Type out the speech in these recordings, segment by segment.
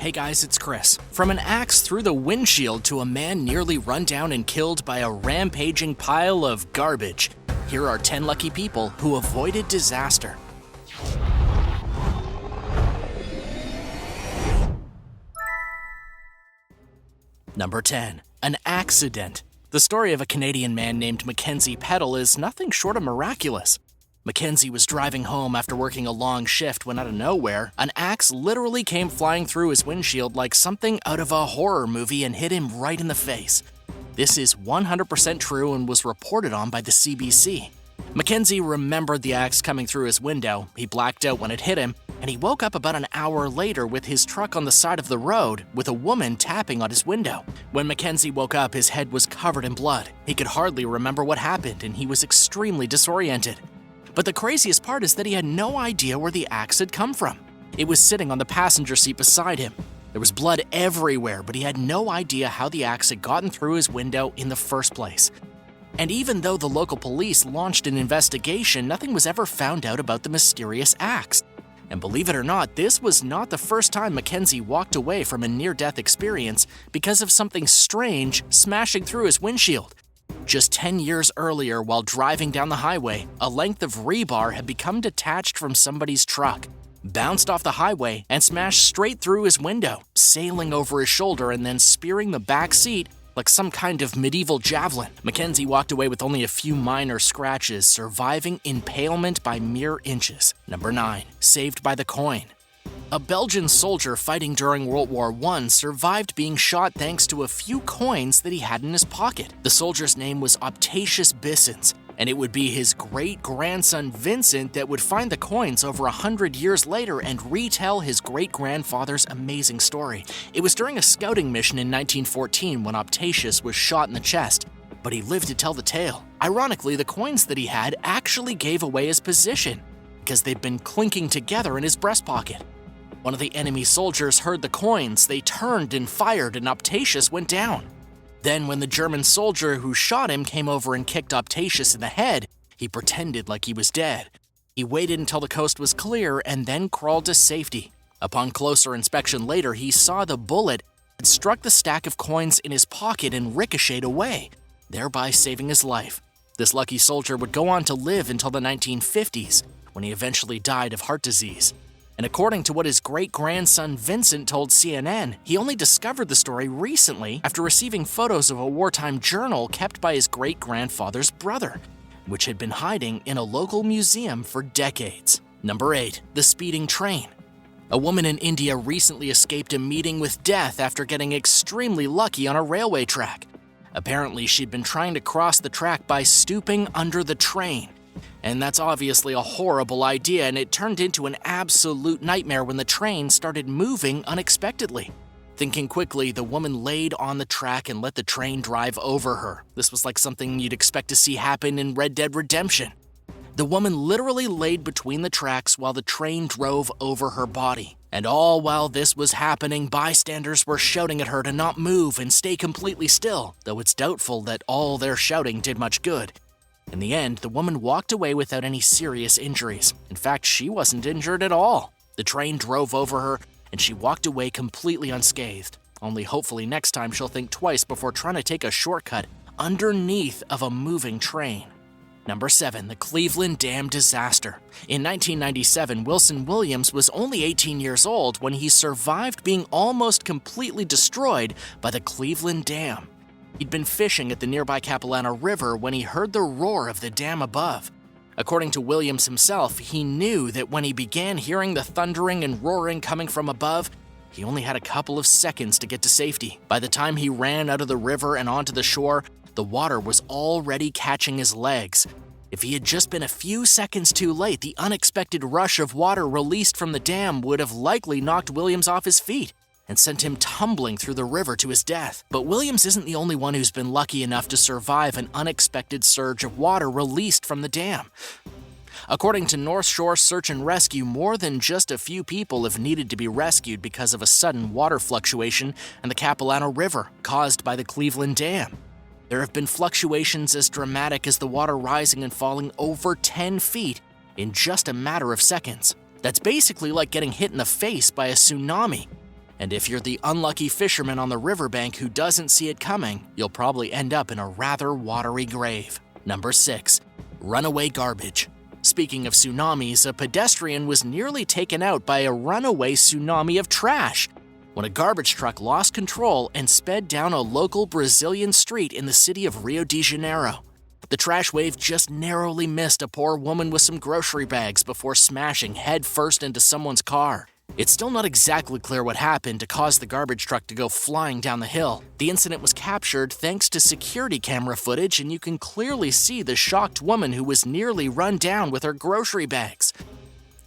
Hey guys, it's Chris. From an axe through the windshield to a man nearly run down and killed by a rampaging pile of garbage, here are 10 lucky people who avoided disaster. Number 10. An AXE-IDENT. The story of a Canadian man named Mackenzie Peddle is nothing short of miraculous. Mackenzie was driving home after working a long shift when out of nowhere, an axe literally came flying through his windshield like something out of a horror movie and hit him right in the face. This is 100% true and was reported on by the CBC. Mackenzie remembered the axe coming through his window, he blacked out when it hit him, and he woke up about an hour later with his truck on the side of the road with a woman tapping on his window. When Mackenzie woke up, his head was covered in blood. He could hardly remember what happened and he was extremely disoriented. But the craziest part is that he had no idea where the axe had come from. It was sitting on the passenger seat beside him. There was blood everywhere, but he had no idea how the axe had gotten through his window in the first place. And even though the local police launched an investigation, nothing was ever found out about the mysterious axe. And believe it or not, this was not the first time Mackenzie walked away from a near-death experience because of something strange smashing through his windshield. Just 10 years earlier, while driving down the highway, a length of rebar had become detached from somebody's truck, bounced off the highway, and smashed straight through his window, sailing over his shoulder and then spearing the back seat like some kind of medieval javelin. Mackenzie walked away with only a few minor scratches, surviving impalement by mere inches. Number 9. Saved by the coin. A Belgian soldier fighting during World War I survived being shot thanks to a few coins that he had in his pocket. The soldier's name was Optatius Bissens, and it would be his great-grandson Vincent that would find the coins over 100 years later and retell his great-grandfather's amazing story. It was during a scouting mission in 1914 when Optatius was shot in the chest, but he lived to tell the tale. Ironically, the coins that he had actually gave away his position because they'd been clinking together in his breast pocket. One of the enemy soldiers heard the coins, they turned and fired, and Optatius went down. Then when the German soldier who shot him came over and kicked Optatius in the head, he pretended like he was dead. He waited until the coast was clear and then crawled to safety. Upon closer inspection later, he saw the bullet had struck the stack of coins in his pocket and ricocheted away, thereby saving his life. This lucky soldier would go on to live until the 1950s, when he eventually died of heart disease. And according to what his great-grandson Vincent told CNN, he only discovered the story recently after receiving photos of a wartime journal kept by his great-grandfather's brother, which had been hiding in a local museum for decades. Number 8. The speeding train. A woman in India recently escaped a meeting with death after getting extremely lucky on a railway track. Apparently, she'd been trying to cross the track by stooping under the train. And that's obviously a horrible idea, and it turned into an absolute nightmare when the train started moving unexpectedly. Thinking quickly, the woman laid on the track and let the train drive over her. This was like something you'd expect to see happen in Red Dead Redemption. The woman literally laid between the tracks while the train drove over her body. And all while this was happening, bystanders were shouting at her to not move and stay completely still, though it's doubtful that all their shouting did much good. In the end, the woman walked away without any serious injuries. In fact, she wasn't injured at all. The train drove over her, and she walked away completely unscathed. Only hopefully next time she'll think twice before trying to take a shortcut underneath of a moving train. Number 7. The Cleveland Dam Disaster. In 1997, Wilson Williams was only 18 years old when he survived being almost completely destroyed by the Cleveland Dam. He'd been fishing at the nearby Capilano River when he heard the roar of the dam above. According to Williams himself, he knew that when he began hearing the thundering and roaring coming from above, he only had a couple of seconds to get to safety. By the time he ran out of the river and onto the shore, the water was already catching his legs. If he had just been a few seconds too late, the unexpected rush of water released from the dam would have likely knocked Williams off his feet and sent him tumbling through the river to his death. But Williams isn't the only one who's been lucky enough to survive an unexpected surge of water released from the dam. According to North Shore Search and Rescue, more than just a few people have needed to be rescued because of a sudden water fluctuation in the Capilano River caused by the Cleveland Dam. There have been fluctuations as dramatic as the water rising and falling over 10 feet in just a matter of seconds. That's basically like getting hit in the face by a tsunami. And if you're the unlucky fisherman on the riverbank who doesn't see it coming, you'll probably end up in a rather watery grave. Number 6. Runaway garbage. Speaking of tsunamis, a pedestrian was nearly taken out by a runaway tsunami of trash when a garbage truck lost control and sped down a local Brazilian street in the city of Rio de Janeiro. The trash wave just narrowly missed a poor woman with some grocery bags before smashing headfirst into someone's car. It's still not exactly clear what happened to cause the garbage truck to go flying down the hill. The incident was captured thanks to security camera footage, and you can clearly see the shocked woman who was nearly run down with her grocery bags.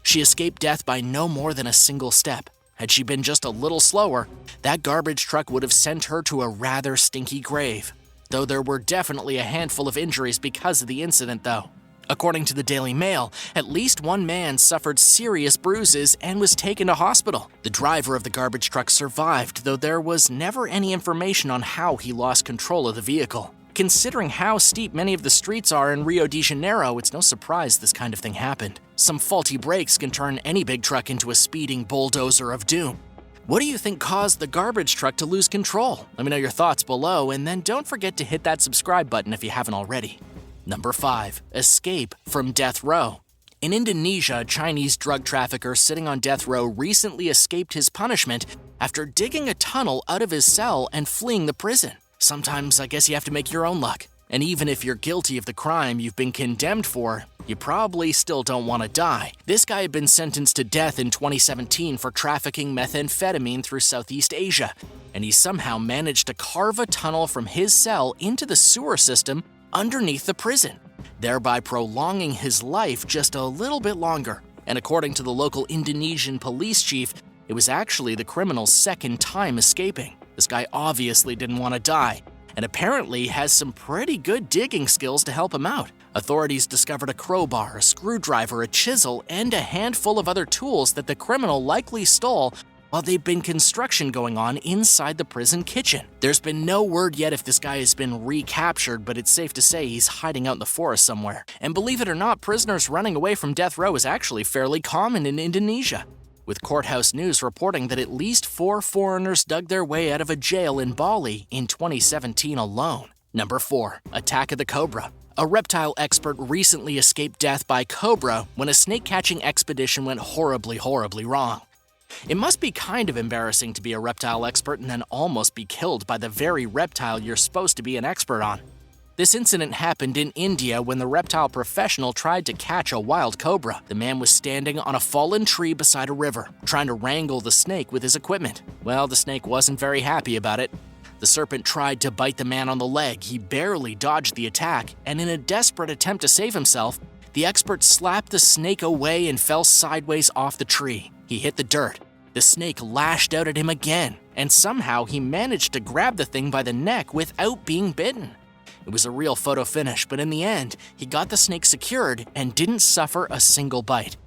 She escaped death by no more than a single step. Had she been just a little slower, that garbage truck would have sent her to a rather stinky grave. Though there were definitely a handful of injuries because of the incident, though. According to the Daily Mail, at least one man suffered serious bruises and was taken to hospital. The driver of the garbage truck survived, though there was never any information on how he lost control of the vehicle. Considering how steep many of the streets are in Rio de Janeiro, it's no surprise this kind of thing happened. Some faulty brakes can turn any big truck into a speeding bulldozer of doom. What do you think caused the garbage truck to lose control? Let me know your thoughts below, and then don't forget to hit that subscribe button if you haven't already. Number 5. Escape from death row. In Indonesia, a Chinese drug trafficker sitting on death row recently escaped his punishment after digging a tunnel out of his cell and fleeing the prison. Sometimes I guess you have to make your own luck. And even if you're guilty of the crime you've been condemned for, you probably still don't want to die. This guy had been sentenced to death in 2017 for trafficking methamphetamine through Southeast Asia, and he somehow managed to carve a tunnel from his cell into the sewer system underneath the prison, thereby prolonging his life just a little bit longer. And according to the local Indonesian police chief, it was actually the criminal's second time escaping. This guy obviously didn't want to die, and apparently has some pretty good digging skills to help him out. Authorities discovered a crowbar, a screwdriver, a chisel, and a handful of other tools that the criminal likely stole while there'd been construction going on inside the prison kitchen. There's been no word yet if this guy has been recaptured, but it's safe to say he's hiding out in the forest somewhere. And believe it or not, prisoners running away from death row is actually fairly common in Indonesia, with Courthouse News reporting that at least 4 foreigners dug their way out of a jail in Bali in 2017 alone. Number 4. Attack of the Cobra. A reptile expert recently escaped death by cobra when a snake-catching expedition went horribly wrong. It must be kind of embarrassing to be a reptile expert and then almost be killed by the very reptile you're supposed to be an expert on. This incident happened in India when the reptile professional tried to catch a wild cobra. The man was standing on a fallen tree beside a river, trying to wrangle the snake with his equipment. Well, the snake wasn't very happy about it. The serpent tried to bite the man on the leg. He barely dodged the attack, and in a desperate attempt to save himself, the expert slapped the snake away and fell sideways off the tree. He hit the dirt. The snake lashed out at him again, and somehow he managed to grab the thing by the neck without being bitten. It was a real photo finish, but in the end, he got the snake secured and didn't suffer a single bite.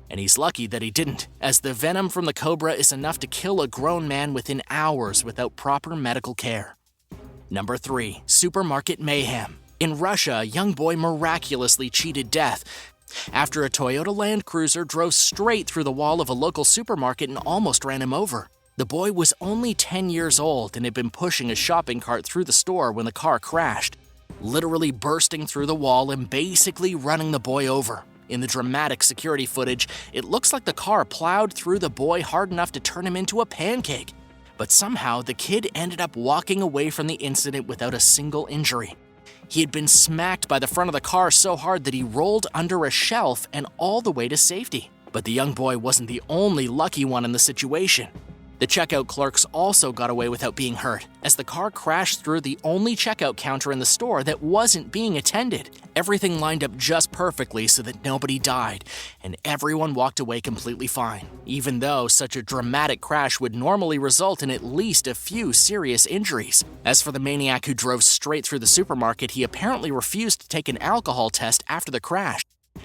And he's lucky that he didn't, as the venom from the cobra is enough to kill a grown man within hours without proper medical care. Number 3. Supermarket mayhem. In Russia, a young boy miraculously cheated death after a Toyota Land Cruiser drove straight through the wall of a local supermarket and almost ran him over. The boy was only 10 years old and had been pushing a shopping cart through the store when the car crashed, literally bursting through the wall and basically running the boy over. In the dramatic security footage, it looks like the car plowed through the boy hard enough to turn him into a pancake. But somehow, the kid ended up walking away from the incident without a single injury. He had been smacked by the front of the car so hard that he rolled under a shelf and all the way to safety. But the young boy wasn't the only lucky one in the situation. The checkout clerks also got away without being hurt, as the car crashed through the only checkout counter in the store that wasn't being attended. Everything lined up just perfectly so that nobody died, and everyone walked away completely fine, even though such a dramatic crash would normally result in at least a few serious injuries. As for the maniac who drove straight through the supermarket, he apparently refused to take an alcohol test after the crash,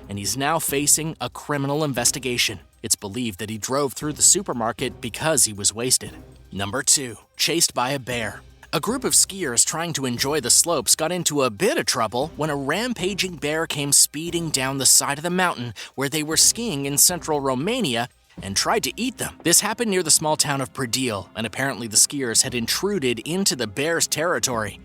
and he's now facing a criminal investigation. It's believed that he drove through the supermarket because he was wasted. Number 2. Chased by a bear. A group of skiers trying to enjoy the slopes got into a bit of trouble when a rampaging bear came speeding down the side of the mountain where they were skiing in central Romania and tried to eat them. This happened near the small town of Pradil, and apparently the skiers had intruded into the bear's territory.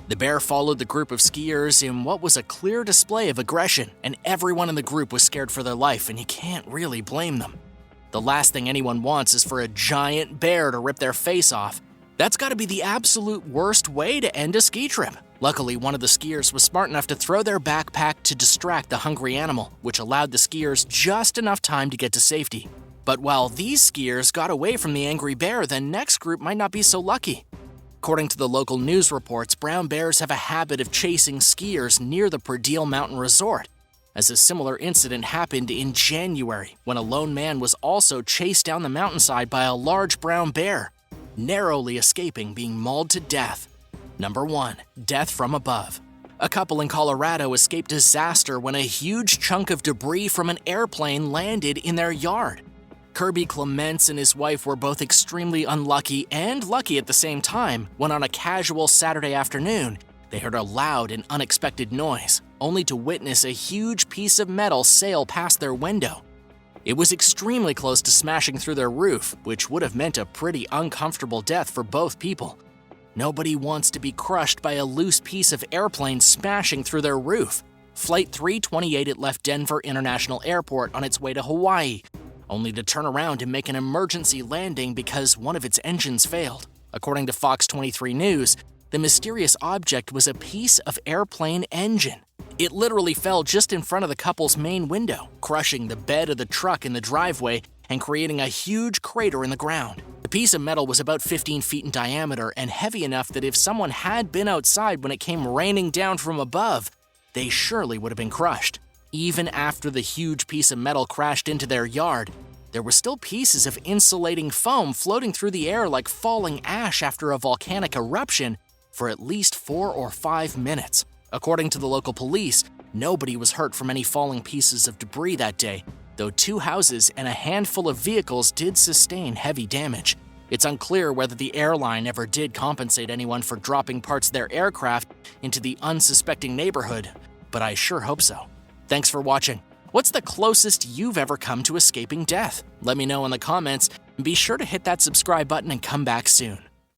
The bear followed the group of skiers in what was a clear display of aggression, and everyone in the group was scared for their life, and you can't really blame them. The last thing anyone wants is for a giant bear to rip their face off. That's gotta be the absolute worst way to end a ski trip. Luckily, one of the skiers was smart enough to throw their backpack to distract the hungry animal, which allowed the skiers just enough time to get to safety. But while these skiers got away from the angry bear, the next group might not be so lucky. According to the local news reports, brown bears have a habit of chasing skiers near the Pradil Mountain Resort, as a similar incident happened in January when a lone man was also chased down the mountainside by a large brown bear, narrowly escaping being mauled to death. Number 1. Death from above. A couple in Colorado escaped disaster when a huge chunk of debris from an airplane landed in their yard. Kirby Clements and his wife were both extremely unlucky and lucky at the same time when on a casual Saturday afternoon, they heard a loud and unexpected noise, only to witness a huge piece of metal sail past their window. It was extremely close to smashing through their roof, which would have meant a pretty uncomfortable death for both people. Nobody wants to be crushed by a loose piece of airplane smashing through their roof. Flight 328 left Denver International Airport on its way to Hawaii, only to turn around and make an emergency landing because one of its engines failed. According to Fox 23 News, the mysterious object was a piece of airplane engine. It literally fell just in front of the couple's main window, crushing the bed of the truck in the driveway and creating a huge crater in the ground. The piece of metal was about 15 feet in diameter and heavy enough that if someone had been outside when it came raining down from above, they surely would have been crushed. Even after the huge piece of metal crashed into their yard, there were still pieces of insulating foam floating through the air like falling ash after a volcanic eruption for at least 4 or 5 minutes. According to the local police, nobody was hurt from any falling pieces of debris that day, though 2 houses and a handful of vehicles did sustain heavy damage. It's unclear whether the airline ever did compensate anyone for dropping parts of their aircraft into the unsuspecting neighborhood, but I sure hope so. Thanks for watching. What's the closest you've ever come to escaping death? Let me know in the comments, and be sure to hit that subscribe button and come back soon.